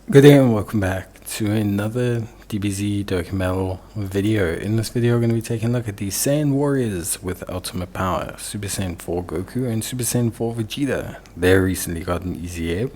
Good day and welcome back to another DBZ Dokkan video. In this video, we're going to be taking a look at the Saiyan Warriors with Ultimate Power, Super Saiyan 4 Goku and Super Saiyan 4 Vegeta. They recently got an easy air,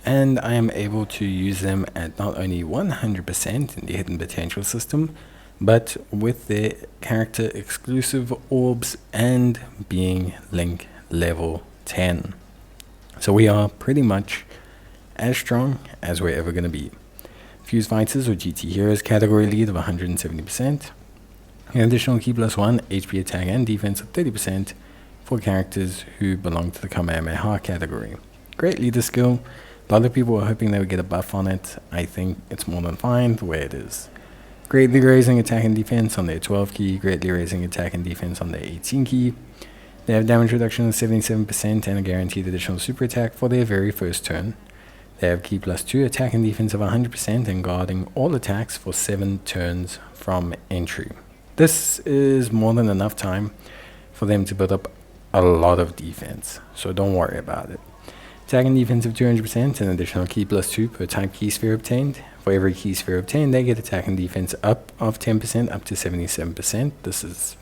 and I am able to use them at not only 100% in the hidden potential system, but with their character exclusive orbs and being Link level 10. So we are pretty much as strong as we're ever going to be. Fuse Fighters or GT Heroes category lead of 170%. An additional key +1 HP attack and defense of 30% for characters who belong to the Kamehameha category. Great leader skill. A lot of people were hoping they would get a buff on it. I think it's more than fine the way it is. Greatly raising attack and defense on their 12 key. Greatly raising attack and defense on their 18 key. They have damage reduction of 77% and a guaranteed additional super attack for their very first turn. They have key +2 attack and defense of 100% and guarding all attacks for 7 turns from entry. This is more than enough time for them to build up a lot of defense, so don't worry about it. Attack and defense of 200% and additional key +2 per type key sphere obtained. For every key sphere obtained, they get attack and defense up of 10% up to 77%. This is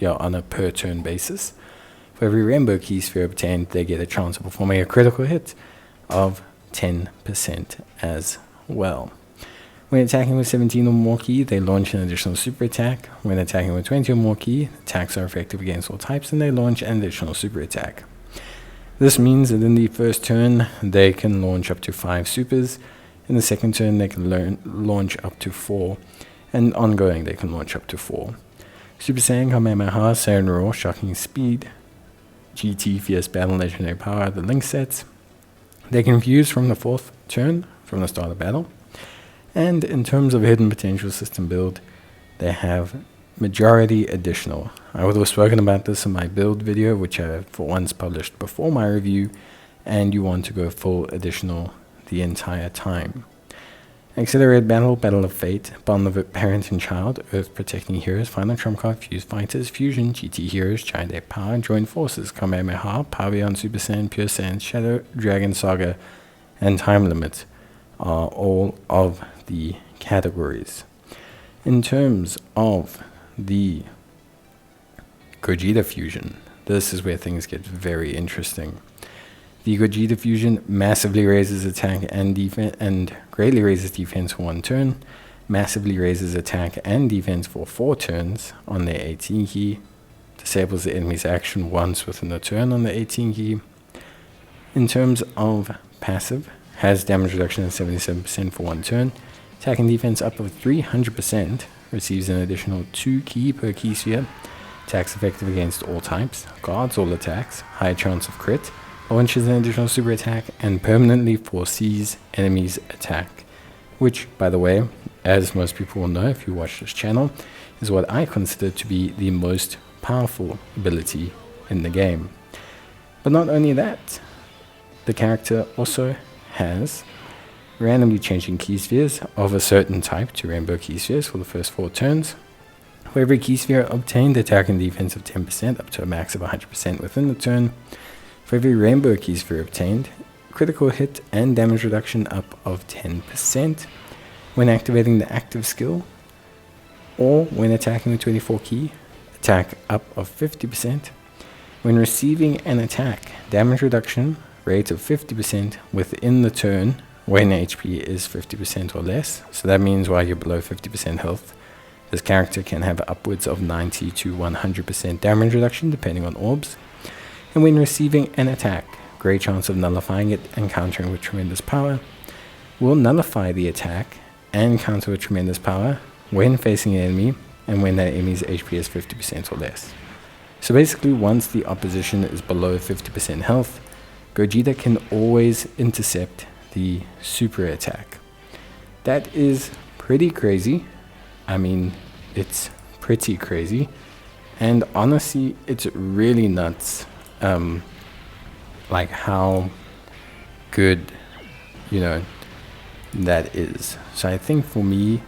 on a per turn basis. For every rainbow key sphere obtained, they get a chance of performing a critical hit of 10% as well. When attacking with 17 or more key, they launch an additional super attack. When attacking with 20 or more key, attacks are effective against all types and they launch an additional super attack. This means that in the first turn, they can launch up to 5 supers. In the second turn, they can launch up to 4. And ongoing, they can launch up to 4. Super Saiyan, Kamehameha, Saiyan Roar, Shocking Speed, GT, Fierce Battle, Legendary Power, the Link sets. They can fuse from the 4th turn, from the start of battle. And in terms of hidden potential system build, they have majority additional. I would have spoken about this in my build video, which I for once published before my review, and you want to go full additional the entire time. Accelerated Battle, Battle of Fate, Bond of Parent and Child, Earth Protecting Heroes, Final Trump Card, Fuse Fighters, Fusion, GT Heroes, Giant Ape Power, Joint Forces, Kamehameha, Power Beyond Super Saiyan, Pure Saiyan, Shadow, Dragon Saga, and Time Limit are all of the categories. In terms of the Gogeta Fusion, this is where things get very interesting. The Gogeta Fusion massively raises attack and defense and greatly raises defense for 1 turn, massively raises attack and defense for 4 turns on their 18 key, disables the enemy's action once within a turn on the 18 key. In terms of passive, has damage reduction of 77% for 1 turn, attack and defense up of 300%, receives an additional 2 key per key sphere, attacks effective against all types, guards all attacks, high chance of crit, launches an additional super attack, and permanently foresees enemies' attack. Which, by the way, as most people will know if you watch this channel, is what I consider to be the most powerful ability in the game. But not only that, the character also has randomly changing key spheres of a certain type to rainbow key spheres for the first 4 turns. For every key sphere obtained, attack and defense of 10% up to a max of 100% within the turn. For every rainbow key sphere obtained, critical hit and damage reduction up of 10% when activating the active skill, or when attacking with 24 key, attack up of 50%. When receiving an attack, damage reduction rate of 50% within the turn when HP is 50% or less. So that means while you're below 50% health, this character can have upwards of 90 to 100% damage reduction depending on orbs. And when receiving an attack, great chance of nullifying it and countering with tremendous power, will nullify the attack and counter with tremendous power when facing an enemy and when that enemy's HP is 50% or less. So basically, once the opposition is below 50% health, Gogeta can always intercept the super attack. That is pretty crazy. I mean, it's pretty crazy. And honestly, it's really nuts. Like how good, that is. So I think for me,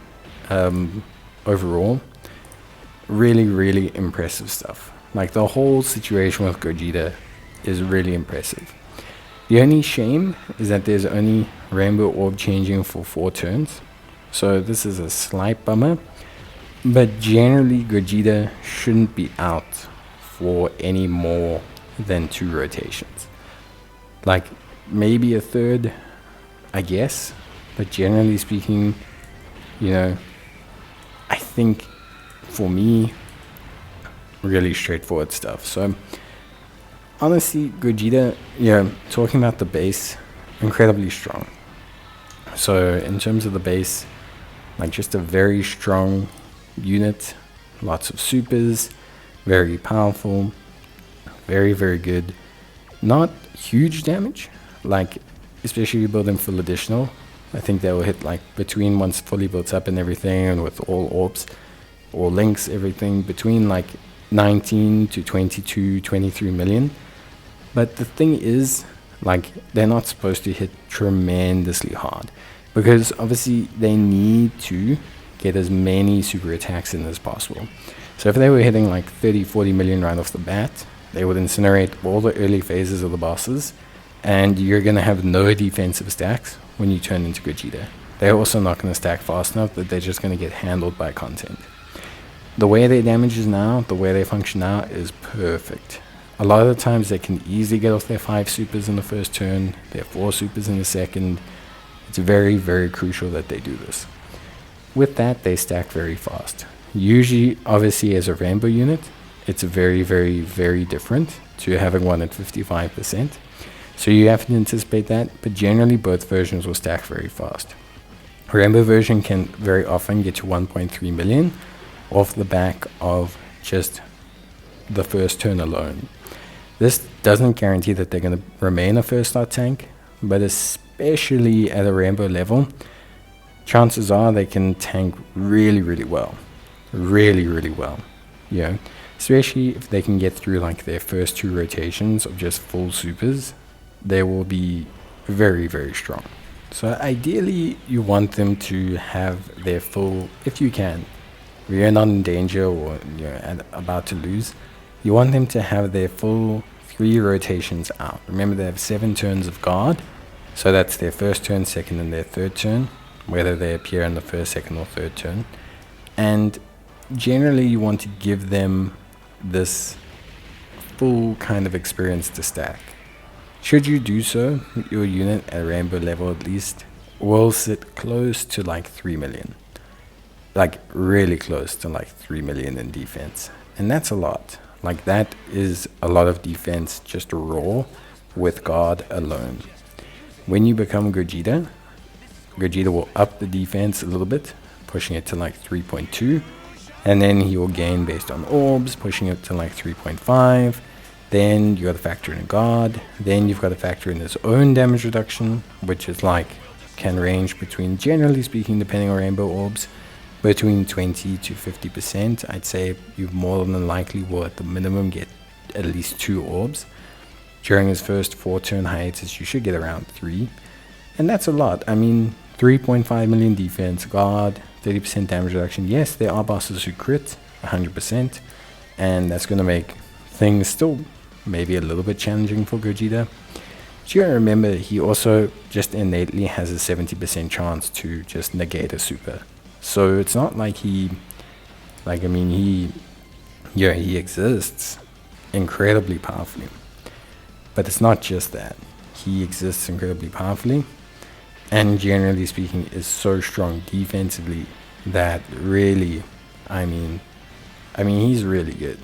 overall, really impressive stuff. Like the whole situation with Gogeta is really impressive. The only shame is that there's only Rainbow Orb changing for 4 turns. So this is a slight bummer. But generally, Gogeta shouldn't be out for any more than 2 rotations. Like, maybe a third, I guess. But generally speaking, you know, I think for me, really straightforward stuff. So honestly, Gogeta, talking about the base, incredibly strong. So in terms of the base, like just a very strong unit, lots of supers, very powerful, very, very good. Not huge damage, like especially you build them full additional. I think they will hit like between, once fully built up and everything, and with all orbs or links, everything between like 19 to 22, 23 million. But the thing is, like, they're not supposed to hit tremendously hard, because obviously they need to get as many super attacks in as possible. So if they were hitting like 30, 40 million right off the bat, they would incinerate all the early phases of the bosses, and you're going to have no defensive stacks when you turn into Gogeta. They're also not going to stack fast enough that they're just going to get handled by content. The way their damage is now, the way they function now, is perfect. A lot of the times they can easily get off their 5 supers in the first turn, their 4 supers in the second. It's very, very crucial that they do this. With that, they stack very fast. Usually, obviously, as a Rainbow unit, it's very, very, very different to having one at 55%. So you have to anticipate that, but generally both versions will stack very fast. Rainbow version can very often get to 1.3 million off the back of just the first turn alone. This doesn't guarantee that they're going to remain a first slot tank, but especially at a Rainbow level, chances are they can tank really, really well. Really, really well. Especially if they can get through like their first 2 rotations of just full supers, they will be very, very strong. So ideally, you want them to have their full, if you can, if you're not in danger or you're about to lose, you want them to have their full 3 rotations out. Remember, they have 7 turns of guard, so that's their first turn, second, and their third turn, whether they appear in the first, second, or third turn. And generally, you want to give them this full kind of experience to stack. Should you do so, your unit at Rainbow level at least will sit close to like 3 million. Like really close to like 3 million in defense. And that's a lot. Like that is a lot of defense just raw with guard alone. When you become Gogeta, Gogeta will up the defense a little bit, pushing it to like 3.2. And then he will gain based on orbs, pushing it to like 3.5. Then you got to factor in guard. Then you've got to factor in his own damage reduction, which is like, can range between, generally speaking, depending on Rainbow Orbs, between 20 to 50%. I'd say you more than likely will at the minimum get at least 2 orbs. During his first 4 turn hiatus, you should get around 3. And that's a lot. I mean, 3.5 million defense, guard, 30% damage reduction. Yes, there are bosses who crit 100%, and that's going to make things still maybe a little bit challenging for Gogeta. But you gotta remember, he also just innately has a 70% chance to just negate a super. So it's not like he exists incredibly powerfully. But it's not just that. He exists incredibly powerfully, and generally speaking is so strong defensively that really, I mean he's really good.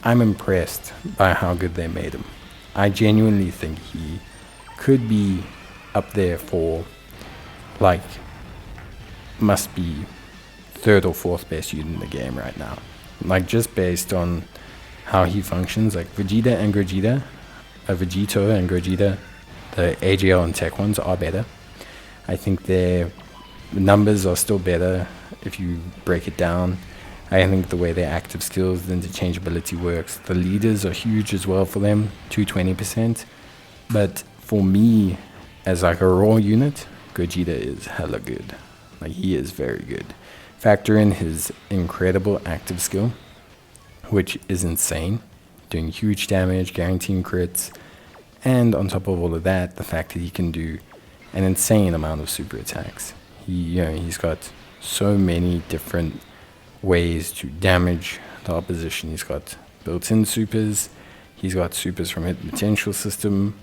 I'm impressed by how good they made him. I genuinely think he could be up there for, like, must be 3rd or 4th best unit in the game right now. Like, just based on how he functions. Like, Vegeta and Gogeta, the AGL and Tech ones are better. I think their numbers are still better if you break it down. I think the way their active skills, the interchangeability works. The leaders are huge as well for them, 220%. But for me, as like a raw unit, Gogeta is hella good. Like, he is very good. Factor in his incredible active skill, which is insane. Doing huge damage, guaranteeing crits. And on top of all of that, the fact that he can do an insane amount of super attacks. He's got so many different ways to damage the opposition. He's got built-in supers. He's got supers from hit potential system.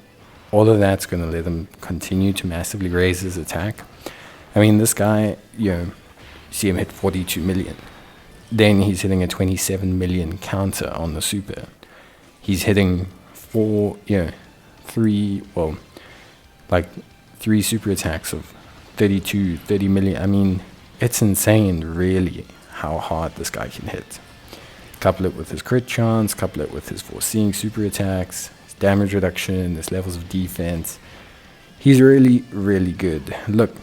All of that's going to let him continue to massively raise his attack. I mean, this guy, see him hit 42 million. Then he's hitting a 27 million counter on the super. He's hitting three super attacks of 30 million. I mean, it's insane, really, how hard this guy can hit. Couple it with his crit chance, couple it with his foreseeing super attacks, his damage reduction, his levels of defense. He's really, really good. Look,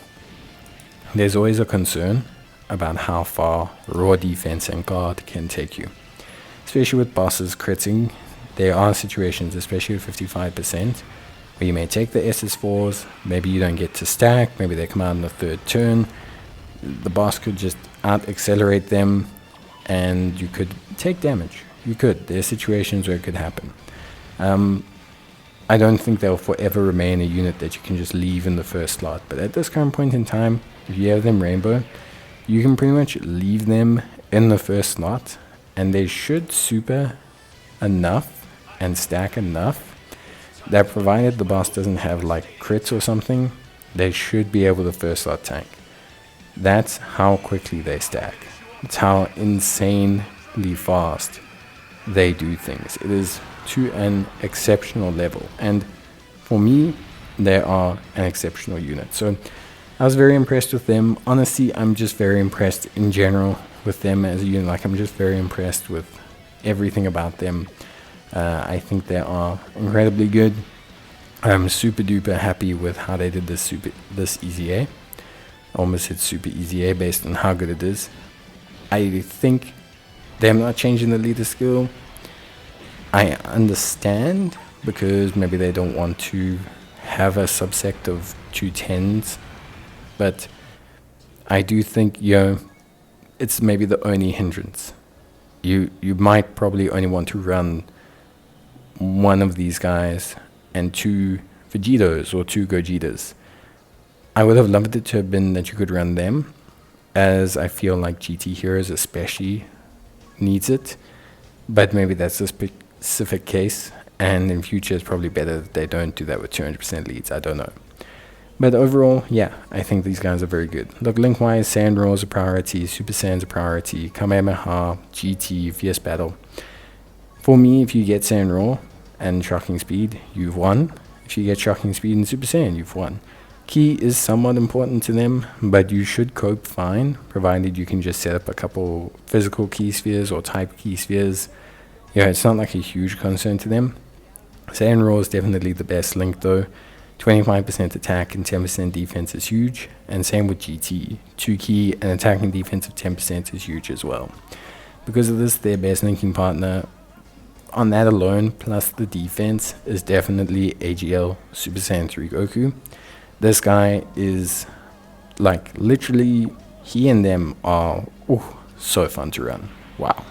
there's always a concern about how far raw defense and guard can take you. Especially with bosses critting, there are situations, especially with 55%, where you may take the SS4s, maybe you don't get to stack, maybe they come out in the third turn, the boss could just out-accelerate them, and you could take damage. You could. There are situations where it could happen. I don't think they'll forever remain a unit that you can just leave in the first slot, but at this current point in time, if you have them rainbow, you can pretty much leave them in the first slot, and they should super enough and stack enough that provided the boss doesn't have like crits or something, they should be able to first slot tank. That's how quickly they stack. It's how insanely fast they do things. It is to an exceptional level, and for me, they are an exceptional unit. So I was very impressed with them. Honestly, I'm just very impressed in general with them as a unit. Like, I'm just very impressed with everything about them. I think they are incredibly good. I'm super duper happy with how they did this easy A. Almost hit super easy A based on how good it is. I think them not changing the leader skill, I understand, because maybe they don't want to have a subsect of 210s. But I do think, it's maybe the only hindrance. You might probably only want to run one of these guys and 2 Vegetos or 2 Gogetas. I would have loved it to have been that you could run them, as I feel like GT Heroes especially needs it. But maybe that's a specific case, and in future it's probably better that they don't do that with 200% leads. I don't know. But overall, yeah, I think these guys are very good. Look, link-wise, Saiyan Raw is a priority, Super Saiyan's a priority, Kamehameha, GT, Fierce Battle. For me, if you get Saiyan Raw and Shocking Speed, you've won. If you get Shocking Speed and Super Saiyan, you've won. Ki is somewhat important to them, but you should cope fine, provided you can just set up a couple physical key spheres or type key spheres. It's not like a huge concern to them. Saiyan Raw is definitely the best link though. 25% attack and 10% defense is huge, and same with GT. 2 key and attack and defense of 10% is huge as well. Because of this, their best linking partner on that alone, plus the defense, is definitely AGL Super Saiyan 3 Goku. This guy is, like, literally, he and them are so fun to run. Wow.